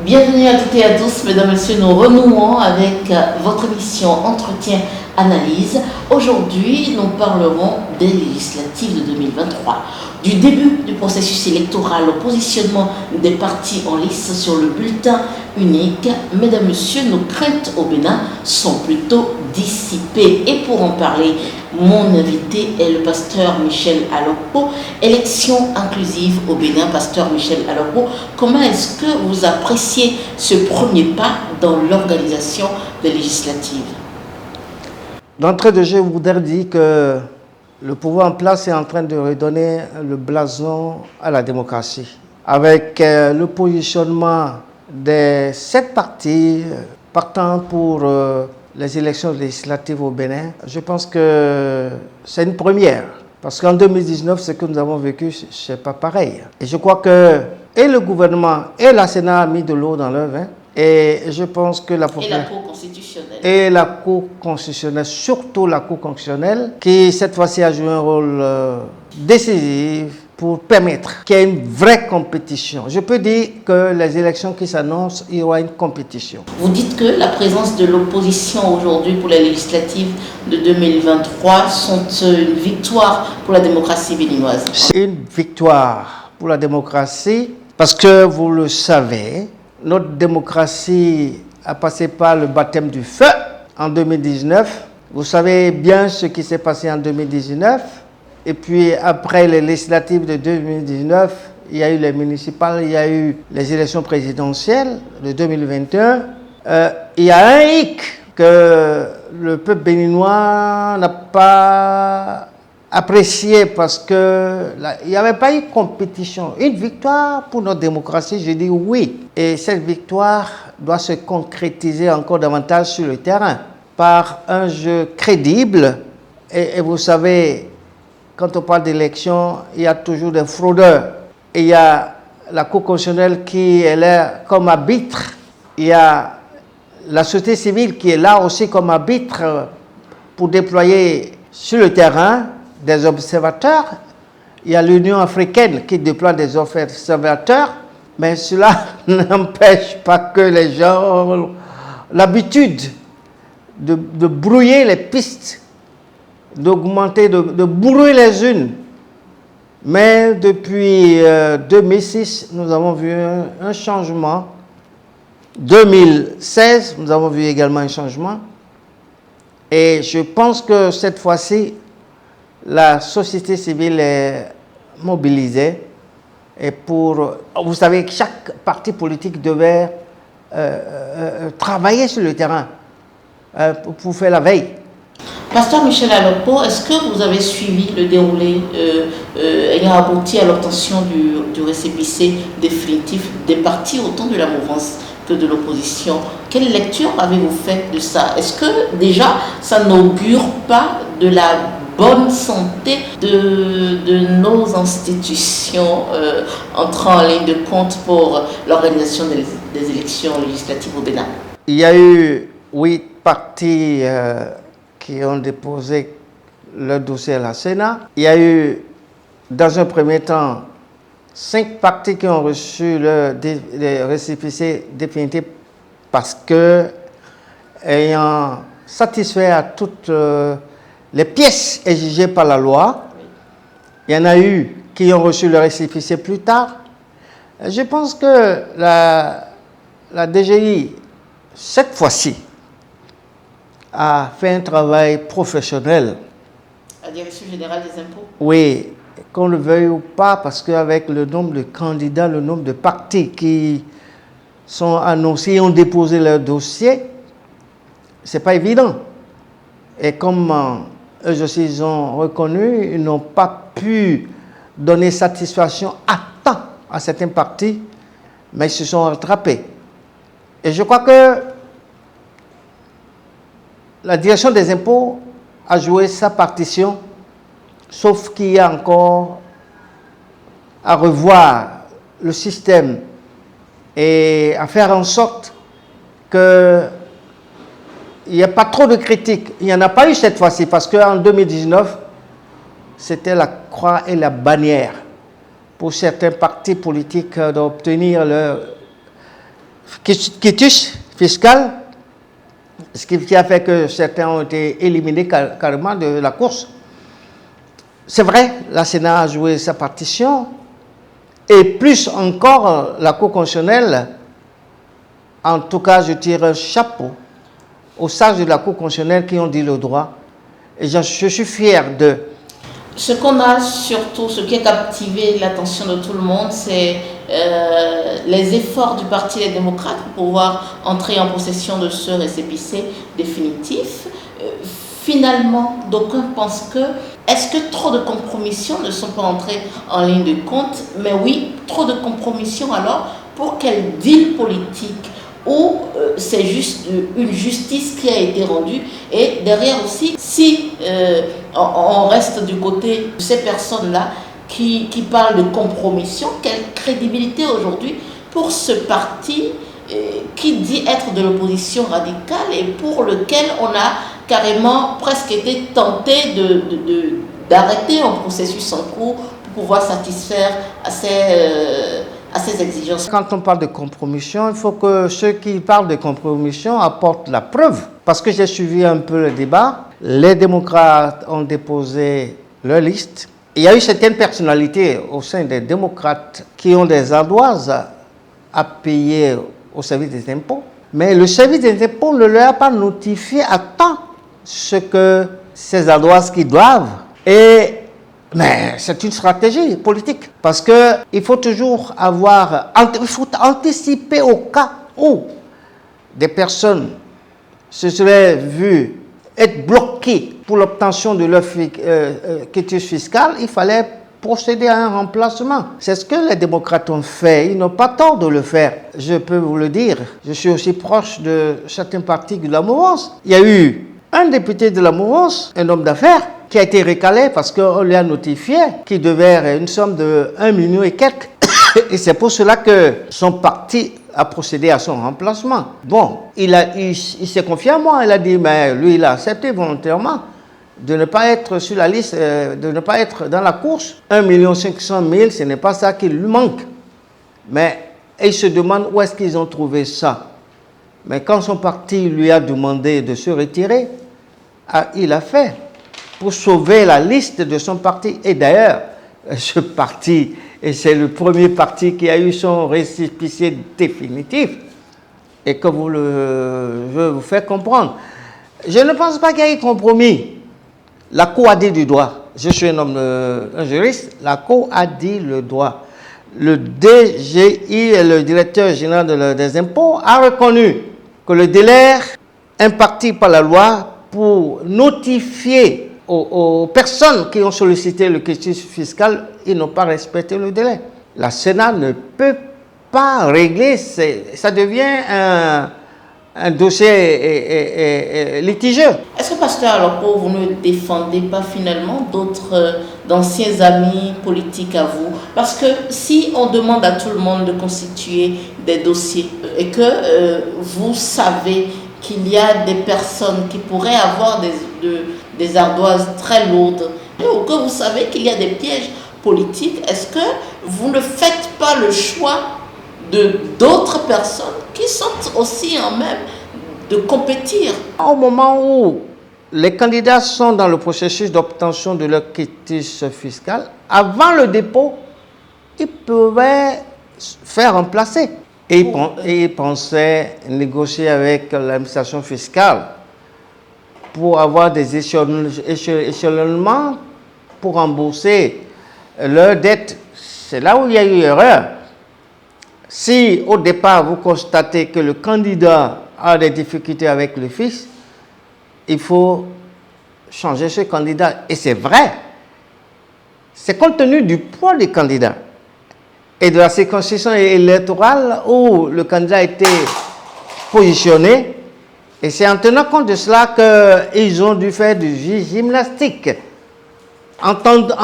Bienvenue à toutes et à tous, mesdames et messieurs, nous renouons avec votre émission Entretien Analyse. Aujourd'hui, nous parlerons des législatives de 2023, du début du processus électoral au positionnement des partis en lice sur le bulletin unique. Mesdames et messieurs, nos craintes au Bénin sont plutôt dissipées. Et pour en parler, mon invité est le pasteur Michel Alokpo. Élection inclusive au Bénin, pasteur Michel Alokpo. Comment est-ce que vous appréciez ce premier pas dans l'organisation des législatives? D'entrée de jeu, je voudrais dire que le pouvoir en place est en train de redonner le blason à la démocratie. Avec le positionnement des 7 partis partant pour les élections législatives au Bénin, je pense que c'est une première. Parce qu'en 2019, ce que nous avons vécu, ce n'est pas pareil. Et je crois que et le gouvernement et la Sénat ont mis de l'eau dans leur vin. Et je pense que Et la Cour constitutionnelle. Et la Cour constitutionnelle, surtout la Cour constitutionnelle, qui cette fois-ci a joué un rôle décisif pour permettre qu'il y ait une vraie compétition. Je peux dire que les élections qui s'annoncent, il y aura une compétition. Vous dites que la présence de l'opposition aujourd'hui pour les législatives de 2023 sont une victoire pour la démocratie béninoise. C'est une victoire pour la démocratie parce que vous le savez, notre démocratie a passé par le baptême du feu en 2019. Vous savez bien ce qui s'est passé en 2019. Et puis après les législatives de 2019, il y a eu les municipales, il y a eu les élections présidentielles de 2021. Il y a un hic que le peuple béninois n'a pas apprécié parce qu'il n'y avait pas eu compétition. Une victoire pour notre démocratie, je dis oui. Et cette victoire doit se concrétiser encore davantage sur le terrain par un jeu crédible. Et vous savez, quand on parle d'élection, il y a toujours des fraudeurs. Et il y a la Cour constitutionnelle qui est là comme arbitre. Il y a la société civile qui est là aussi comme arbitre pour déployer sur le terrain des observateurs. Il y a l'Union africaine qui déploie des observateurs. Mais cela n'empêche pas que les gens ont l'habitude de brouiller les pistes, d'augmenter, de brouiller les unes. Mais depuis 2006, nous avons vu un changement. 2016, nous avons vu également un changement. Et je pense que cette fois-ci, la société civile est mobilisée. Et vous savez que chaque parti politique devait travailler sur le terrain pour faire la veille. Pasteur Michel Alokpo, est-ce que vous avez suivi le déroulé ayant abouti à l'obtention du récépissé définitif des partis, autant de la mouvance que de l'opposition? Quelle lecture avez-vous fait de ça? Est-ce que déjà ça n'augure pas de la bonne santé de nos institutions entrant en ligne de compte pour l'organisation des élections législatives au Bénin? Il y a eu 8 partis qui ont déposé leur dossier à la Sénat. Il y a eu, dans un premier temps, 5 partis qui ont reçu les récépissés définitifs parce que, ayant satisfait à toutes les pièces exigées par la loi, il y en a eu qui ont reçu le récépissé plus tard. Je pense que la DGI, cette fois-ci, a fait un travail professionnel. La Direction générale des impôts? Oui, qu'on le veuille ou pas, parce qu'avec le nombre de candidats, le nombre de partis qui sont annoncés et ont déposé leur dossier, c'est pas évident. Et comme eux aussi ils ont reconnu, ils n'ont pas pu donner satisfaction à temps à certains partis, mais ils se sont rattrapés. Et je crois que la direction des impôts a joué sa partition, sauf qu'il y a encore à revoir le système et à faire en sorte qu'il n'y ait pas trop de critiques. Il n'y en a pas eu cette fois-ci, parce qu'en 2019, c'était la croix et la bannière pour certains partis politiques d'obtenir leur quitus fiscal, ce qui a fait que certains ont été éliminés carrément de la course. C'est vrai, la Sénat a joué sa partition, et plus encore la Cour constitutionnelle. En tout cas, je tire un chapeau aux sages de la Cour constitutionnelle qui ont dit le droit, et je suis fier d'eux. Ce qu'on a surtout, ce qui a captivé l'attention de tout le monde, c'est les efforts du Parti des démocrates pour pouvoir entrer en possession de ce récépissé définitif. Finalement, d'aucuns pensent que, est-ce que trop de compromissions ne sont pas entrées en ligne de compte? Mais oui, trop de compromissions alors, pour quel deal politique? Ou c'est juste une justice qui a été rendue, et derrière aussi, si on reste du côté de ces personnes-là qui parlent de compromission, quelle crédibilité aujourd'hui pour ce parti qui dit être de l'opposition radicale et pour lequel on a carrément presque été tenté d'arrêter un processus en cours pour pouvoir satisfaire à ces exigences. Quand on parle de compromission, il faut que ceux qui parlent de compromission apportent la preuve. Parce que j'ai suivi un peu le débat, les démocrates ont déposé leur liste. Il y a eu certaines personnalités au sein des démocrates qui ont des ardoises à payer au service des impôts. Mais le service des impôts ne leur a pas notifié à temps ce que ces ardoises qu'ils doivent. Mais c'est une stratégie politique parce qu'il faut toujours il faut anticiper au cas où des personnes se seraient vues être bloquées pour l'obtention de leur quitus fiscal. Il fallait procéder à un remplacement. C'est ce que les démocrates ont fait. Ils n'ont pas tort de le faire. Je peux vous le dire. Je suis aussi proche de certains partis de la mouvance. Il y a eu un député de la mouvance, un homme d'affaires, qui a été recalé parce qu'on lui a notifié qu'il devait une somme de 1 million et quelques. Et c'est pour cela que son parti a procédé à son remplacement. Bon, il s'est confié à moi. Il a dit, mais lui, il a accepté volontairement de ne pas être sur la liste, de ne pas être dans la course. 1 500 000, ce n'est pas ça qui lui manque. Mais il se demande où est-ce qu'ils ont trouvé ça. Mais quand son parti lui a demandé de se retirer, il a fait pour sauver la liste de son parti. Et d'ailleurs, ce parti, et c'est le premier parti qui a eu son récépissé définitif, et que je veux vous faire comprendre. Je ne pense pas qu'il y ait compromis. La Cour a dit du droit. Je suis un juriste. La Cour a dit le droit. Le DGI, le directeur général des impôts, a reconnu que le délai imparti par la loi pour notifier aux personnes qui ont sollicité le quitus fiscal, ils n'ont pas respecté le délai. La Sénat ne peut pas régler, ça devient un dossier litigieux. Est-ce que, pasteur Alokpo, vous ne défendez pas finalement d'autres d'anciens amis politiques à vous? Parce que si on demande à tout le monde de constituer des dossiers et que vous savez qu'il y a des personnes qui pourraient avoir des ardoises très lourdes, ou que vous savez qu'il y a des pièges politiques, est-ce que vous ne faites pas le choix d'autres personnes qui sont aussi en même de compétir? Au moment où les candidats sont dans le processus d'obtention de leur quitus fiscal, avant le dépôt, ils pouvaient faire remplacer. Et ils pensaient négocier avec l'administration fiscale pour avoir des échelonnements pour rembourser leurs dettes. C'est là où il y a eu erreur. Si au départ vous constatez que le candidat a des difficultés avec le fisc, il faut changer ce candidat. Et c'est vrai. C'est compte tenu du poids des candidats et de la circonscription électorale où le candidat a été positionné. Et c'est en tenant compte de cela qu'ils ont dû faire du gymnastique, en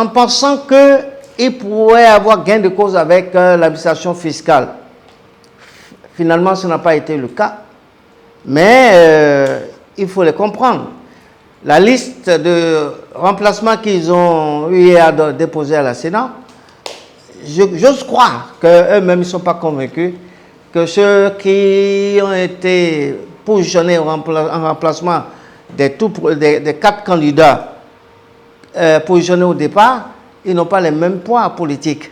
pensant qu'ils pourraient avoir gain de cause avec l'administration fiscale. Finalement, ce n'a pas été le cas. Mais il faut les comprendre. La liste de remplacements qu'ils ont eu à déposer à la Sénat, j'ose croire qu'eux-mêmes ne sont pas convaincus que ceux qui ont été positionnés en remplacement des 4 candidats positionnés au départ, ils n'ont pas les mêmes poids politiques.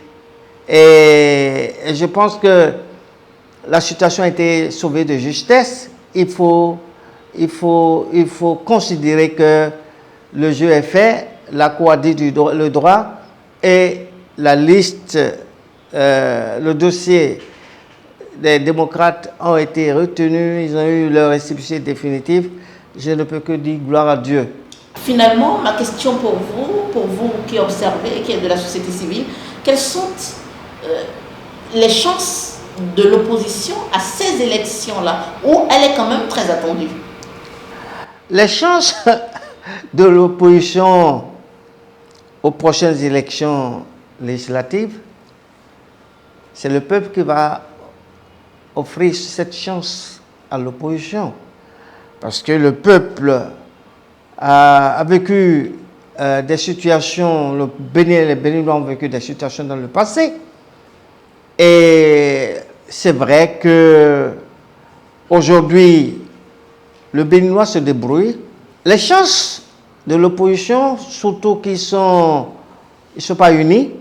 Et je pense que la situation a été sauvée de justesse. Il faut considérer que le jeu est fait, la Cour a dit le droit, et la liste, le dossier des démocrates ont été retenus, ils ont eu leur récépissé définitif. Je ne peux que dire gloire à Dieu. Finalement, ma question pour vous qui observez, qui êtes de la société civile, quelles sont les chances de l'opposition à ces élections-là, où elle est quand même très attendue? Les chances de l'opposition aux prochaines élections législatives, c'est le peuple qui va offrir cette chance à l'opposition. Parce que le peuple a vécu des situations, les Béninois ont vécu des situations dans le passé. Et c'est vrai que aujourd'hui, le Béninois se débrouille. Les chances de l'opposition, surtout qu'ils ne sont pas unis.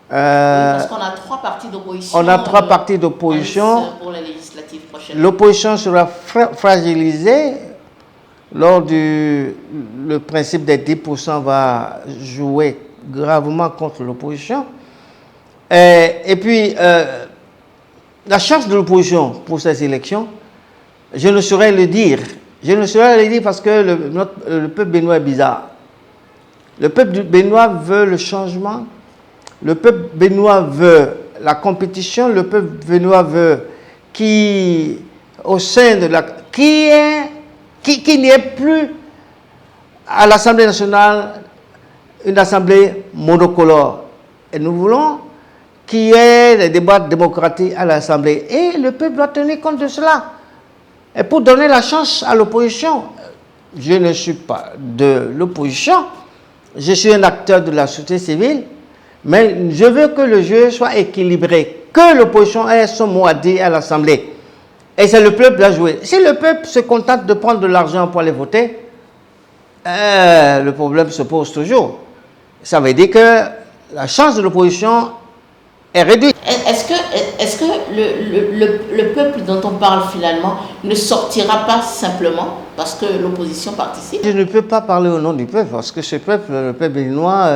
Parce qu'on a 3 partis d'opposition. On a 3 partis d'opposition. Pour les législatives prochaines. L'opposition sera fragilisée lors le principe des 10% va jouer gravement contre l'opposition. Et puis, la chance de l'opposition pour ces élections, je ne saurais le dire. Je ne saurais le dire parce que le peuple béninois est bizarre. Le peuple béninois veut le changement. Le peuple béninois veut la compétition. Le peuple béninois veut qu'il n'y ait plus à l'Assemblée nationale une assemblée monocolore. Et nous voulons qu'il y ait des débats démocratiques à l'Assemblée. Et le peuple doit tenir compte de cela. Et pour donner la chance à l'opposition, je ne suis pas de l'opposition, je suis un acteur de la société civile, mais je veux que le jeu soit équilibré, que l'opposition ait son mot à dire à l'Assemblée. Et c'est le peuple qui a joué. Si le peuple se contente de prendre de l'argent pour aller voter, le problème se pose toujours. Ça veut dire que la chance de l'opposition est réduite. Est-ce que le peuple dont on parle finalement ne sortira pas simplement parce que l'opposition participe? Je ne peux pas parler au nom du peuple parce que ce peuple, le peuple béninois,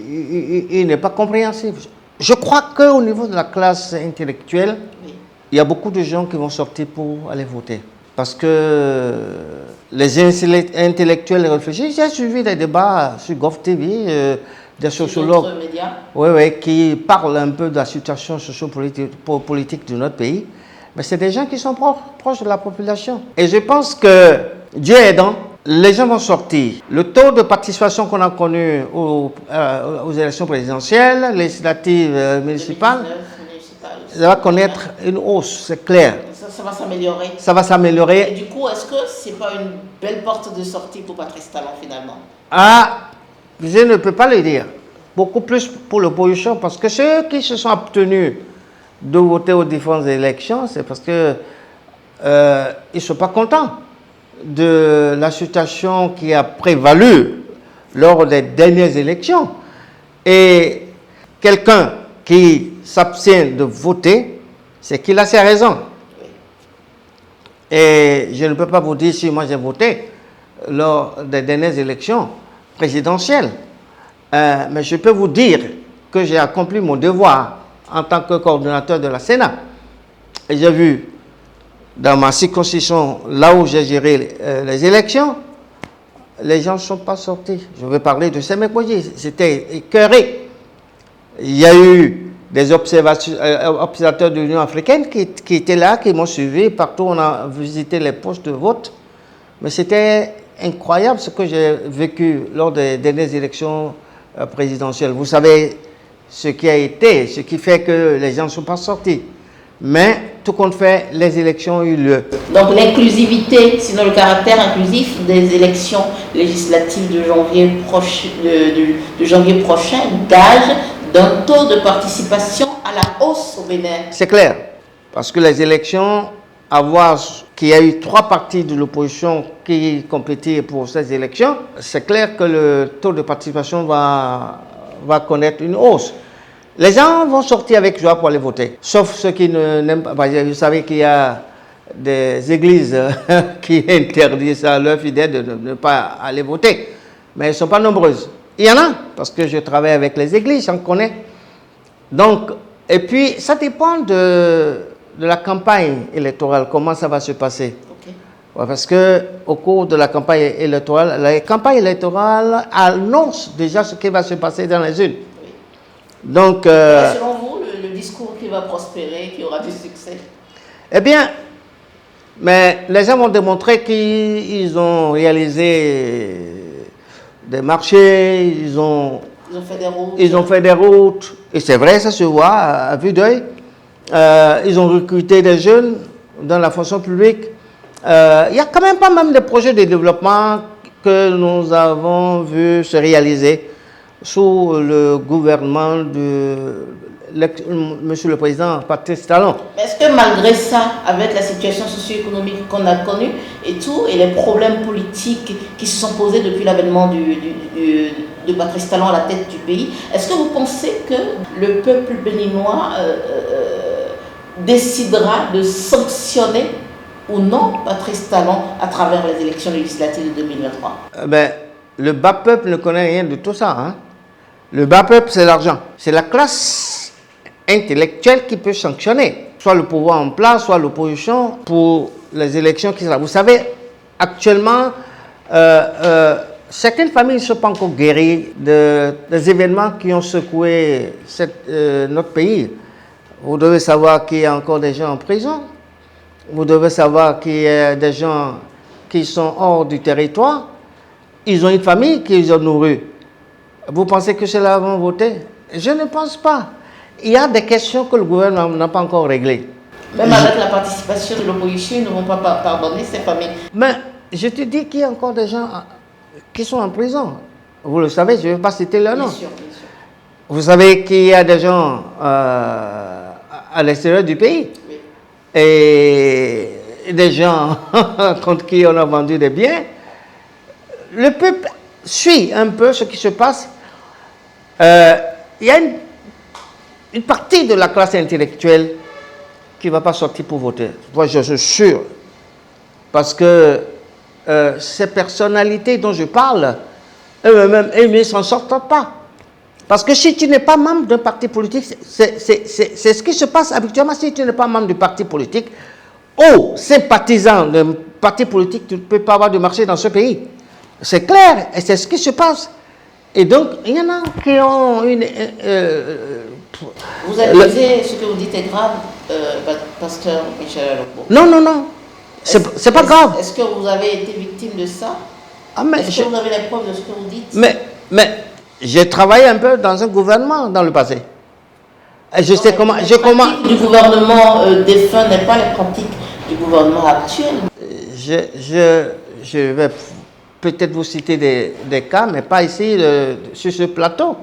il n'est pas compréhensible. Je crois qu'au niveau de la classe intellectuelle, oui, il y a beaucoup de gens qui vont sortir pour aller voter. Parce que les intellectuels réfléchissent. J'ai suivi des débats sur GovTV, des sociologues qui parlent un peu de la situation socio-politique de notre pays. Mais c'est des gens qui sont proches de la population. Et je pense que, Dieu aidant, les gens vont sortir. Le taux de participation qu'on a connu aux élections présidentielles, législatives, municipales, ça va connaître une hausse, c'est clair. Ça va s'améliorer. Ça va s'améliorer. Et du coup, est-ce que ce n'est pas une belle porte de sortie pour Patrice Talon finalement? Ah, je ne peux pas le dire. Beaucoup plus pour l'opposition, parce que ceux qui se sont abstenus de voter aux différentes élections, c'est parce que ils ne sont pas contents de la situation qui a prévalu lors des dernières élections. Et quelqu'un qui s'abstient de voter, c'est qu'il a ses raisons. Et je ne peux pas vous dire si moi j'ai voté lors des dernières élections présidentielles. Mais je peux vous dire que j'ai accompli mon devoir en tant que coordonnateur de la Sénat. Et j'ai vu dans ma circonscription, là où j'ai géré les élections, les gens ne sont pas sortis. Je vais parler de Sémékouji, c'était écœuré. Il y a eu des observateurs de l'Union africaine qui étaient là, qui m'ont suivi. Partout, on a visité les postes de vote. Mais c'était incroyable ce que j'ai vécu lors des dernières élections présidentielles. Vous savez ce qui a été, ce qui fait que les gens ne sont pas sortis. Mais tout compte fait, les élections ont eu lieu. Donc l'inclusivité, sinon le caractère inclusif des élections législatives de janvier prochain, gage d'un taux de participation à la hausse au Bénin. C'est clair, parce que les élections, à voir qu'il y a eu 3 partis de l'opposition qui compétaient pour ces élections, c'est clair que le taux de participation va connaître une hausse. Les gens vont sortir avec joie pour aller voter, sauf ceux qui n'aiment pas. Vous savez qu'il y a des églises qui interdisent à leurs fidèles de ne pas aller voter, mais elles ne sont pas nombreuses. Il y en a, parce que je travaille avec les églises, j'en connais. Donc, et puis, ça dépend de la campagne électorale, comment ça va se passer. Okay. Ouais, parce qu'au cours de la campagne électorale annonce déjà ce qui va se passer dans les urnes. Oui. Donc, selon vous, le discours qui va prospérer, qui aura du succès? Eh bien, mais les gens vont démontrer qu'ils ont réalisé des marchés, ils ont fait des routes. Et c'est vrai, ça se voit à vue d'œil. Ils ont recruté des jeunes dans la fonction publique. Il y a quand même pas mal de projets de développement que nous avons vu se réaliser sous le gouvernement de Monsieur le Président Patrice Talon. Mais est-ce que malgré ça, avec la situation socio-économique qu'on a connue et tout, et les problèmes politiques qui se sont posés depuis l'avènement de Patrice Talon à la tête du pays, est-ce que vous pensez que le peuple béninois décidera de sanctionner ou non Patrice Talon à travers les élections législatives de 2023? Le bas peuple ne connaît rien de tout ça. Hein? Le bas peuple, c'est l'argent. C'est la classe intellectuelle qui peut sanctionner, soit le pouvoir en place, soit l'opposition pour les élections qui seront. Vous savez, actuellement, certaines familles ne sont pas encore guéries des événements qui ont secoué notre pays. Vous devez savoir qu'il y a encore des gens en prison. Vous devez savoir qu'il y a des gens qui sont hors du territoire. Ils ont une famille qu'ils ont nourrie. Vous pensez que ceux-là vont voter? Je ne pense pas. Il y a des questions que le gouvernement n'a pas encore réglées. Même avec la participation de l'opposition, ils ne vont pas pardonner ces familles. Mais je te dis qu'il y a encore des gens qui sont en prison. Vous le savez, je ne vais pas citer leur nom. Bien sûr, bien sûr. Vous savez qu'il y a des gens à l'extérieur du pays. Oui. Et des gens contre qui on a vendu des biens. Le peuple suit un peu ce qui se passe. Il y a une partie de la classe intellectuelle qui ne va pas sortir pour voter. Moi, je suis sûr. Parce que ces personnalités dont je parle, eux-mêmes, ils ne s'en sortent pas. Parce que si tu n'es pas membre d'un parti politique, c'est ce qui se passe habituellement. Si tu n'es pas membre du parti politique, sympathisant d'un parti politique, tu ne peux pas avoir de marché dans ce pays. C'est clair, et c'est ce qui se passe. Et donc, il y en a qui ont une... vous accusez ce que vous dites est grave, pasteur Michel Alokbo? Non. C'est pas grave. Est-ce que vous avez été victime de ça? Est-ce que vous avez les preuves de ce que vous dites? Mais j'ai travaillé un peu dans un gouvernement dans le passé. Et je sais comment... Les pratiques du gouvernement défunt n'est pas les pratiques du gouvernement actuel. Je vais peut-être vous citer des cas, mais pas ici, sur ce plateau.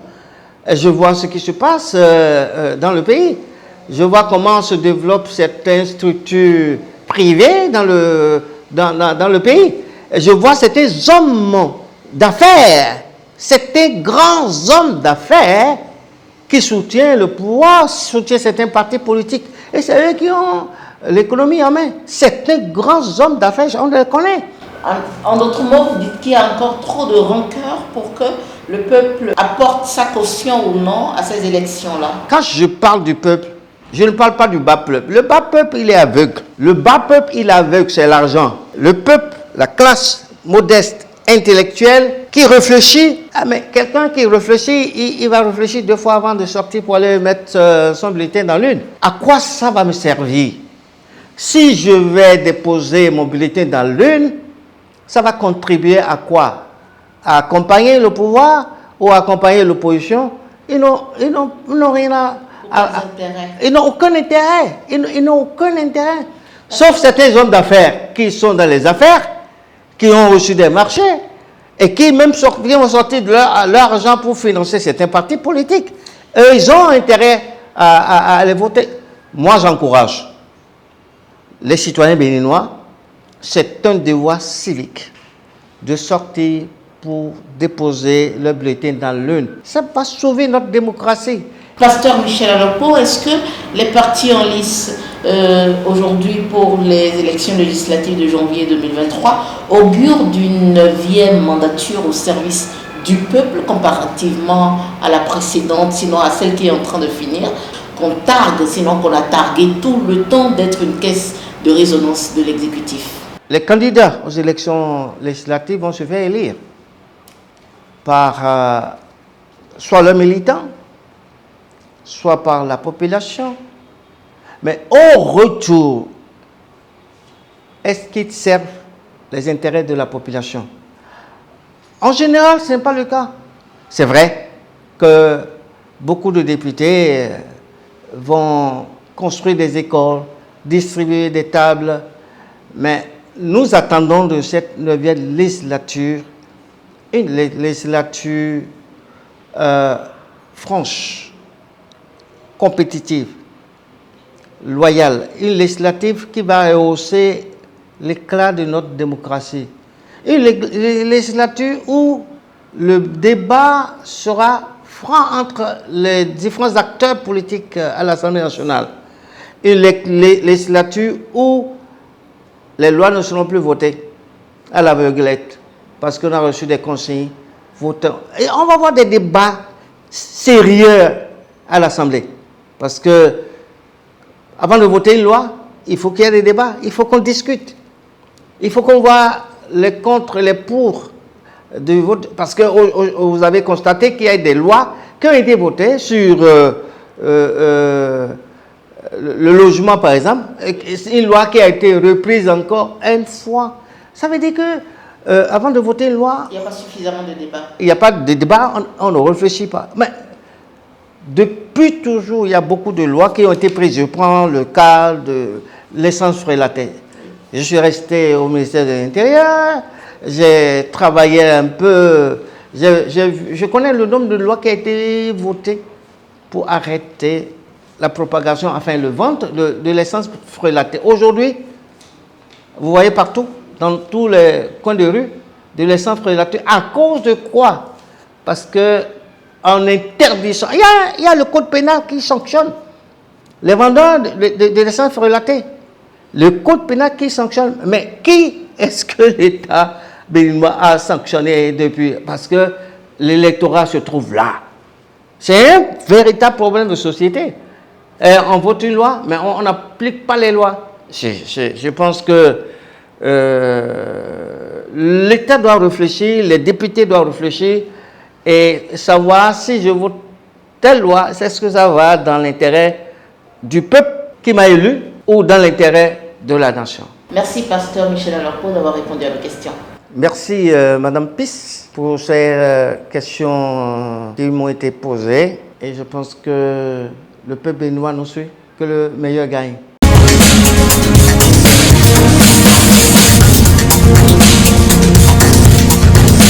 Et je vois ce qui se passe dans le pays. Je vois comment se développent certaines structures privées dans le pays. Et je vois certains hommes d'affaires, certains grands hommes d'affaires qui soutiennent le pouvoir, soutiennent certains partis politiques. Et c'est eux qui ont l'économie en main. Certains grands hommes d'affaires, on les connaît. En d'autres mots, vous dites qu'il y a encore trop de rancœur pour que le peuple apporte sa caution ou non à ces élections-là. Quand je parle du peuple, je ne parle pas du bas peuple. Le bas peuple, il est aveugle. Le bas peuple, il est aveugle, c'est l'argent. Le peuple, la classe modeste, intellectuelle, qui réfléchit. Ah, mais quelqu'un qui réfléchit, il va réfléchir 2 fois avant de sortir pour aller mettre son bulletin dans l'urne. À quoi ça va me servir? Si je vais déposer mon bulletin dans l'urne, ça va contribuer à quoi? À accompagner le pouvoir ou à accompagner l'opposition? Ils n'ont rien ils n'ont aucun intérêt. Ils n'ont aucun intérêt. Sauf certains hommes d'affaires qui sont dans les affaires, qui ont reçu des marchés et qui même vont sortir de leur argent pour financer certains partis politiques. Eux, ils ont intérêt à aller voter. Moi, j'encourage les citoyens béninois, c'est un devoir civique de sortir pour déposer le bulletin dans l'urne. Ça va sauver notre démocratie. Pasteur Michel Alopo, est-ce que les partis en lice aujourd'hui pour les élections législatives de janvier 2023 augurent d'une 9e mandature au service du peuple comparativement à la précédente, sinon à celle qui est en train de finir, qu'on targue, sinon qu'on a targué tout le temps d'être une caisse de résonance de l'exécutif? Les candidats aux élections législatives vont se faire élire par soit leurs militants, soit par la population. Mais au retour, est-ce qu'ils servent les intérêts de la population? En général, ce n'est pas le cas. C'est vrai que beaucoup de députés vont construire des écoles, distribuer des tables, mais nous attendons de cette nouvelle législature une législature franche, compétitive, loyale, une législative qui va rehausser l'éclat de notre démocratie. Une législature où le débat sera franc entre les différents acteurs politiques à l'Assemblée nationale. Une législature où les lois ne seront plus votées à l'aveuglette parce qu'on a reçu des consignes votants. Et on va avoir des débats sérieux à l'Assemblée. Parce que avant de voter une loi, il faut qu'il y ait des débats, il faut qu'on discute. Il faut qu'on voit les contre et les pour du vote. Parce que vous avez constaté qu'il y a des lois qui ont été votées sur le logement, par exemple. Une loi qui a été reprise encore une fois. Ça veut dire que avant de voter une loi, il n'y a pas suffisamment de débat. Il n'y a pas de débat, on ne réfléchit pas. Mais depuis toujours, il y a beaucoup de lois qui ont été prises. Je prends le cas de l'essence frélatée. Je suis resté au ministère de l'Intérieur, j'ai travaillé un peu, je connais le nombre de lois qui ont été votées pour arrêter la propagation, enfin le vente de l'essence frélatée. Aujourd'hui, vous voyez partout, dans tous les coins de rue, de l'essence frélatée. À cause de quoi? Parce que en interdisant, il y a le code pénal qui sanctionne les vendeurs de l'essence frélatée. Le code pénal qui sanctionne. Mais qui est-ce que l'État béninois a sanctionné depuis? Parce que l'électorat se trouve là. C'est un véritable problème de société. On vote une loi, mais on n'applique pas les lois. Je pense que l'État doit réfléchir, les députés doivent réfléchir et savoir si je vote telle loi, est-ce que ça va dans l'intérêt du peuple qui m'a élu ou dans l'intérêt de la nation. Merci, pasteur Michel Alopo, d'avoir répondu à nos questions. Merci, Madame Pis, pour ces questions qui m'ont été posées. Et je pense que le peuple béninois nous suit, que le meilleur gagne.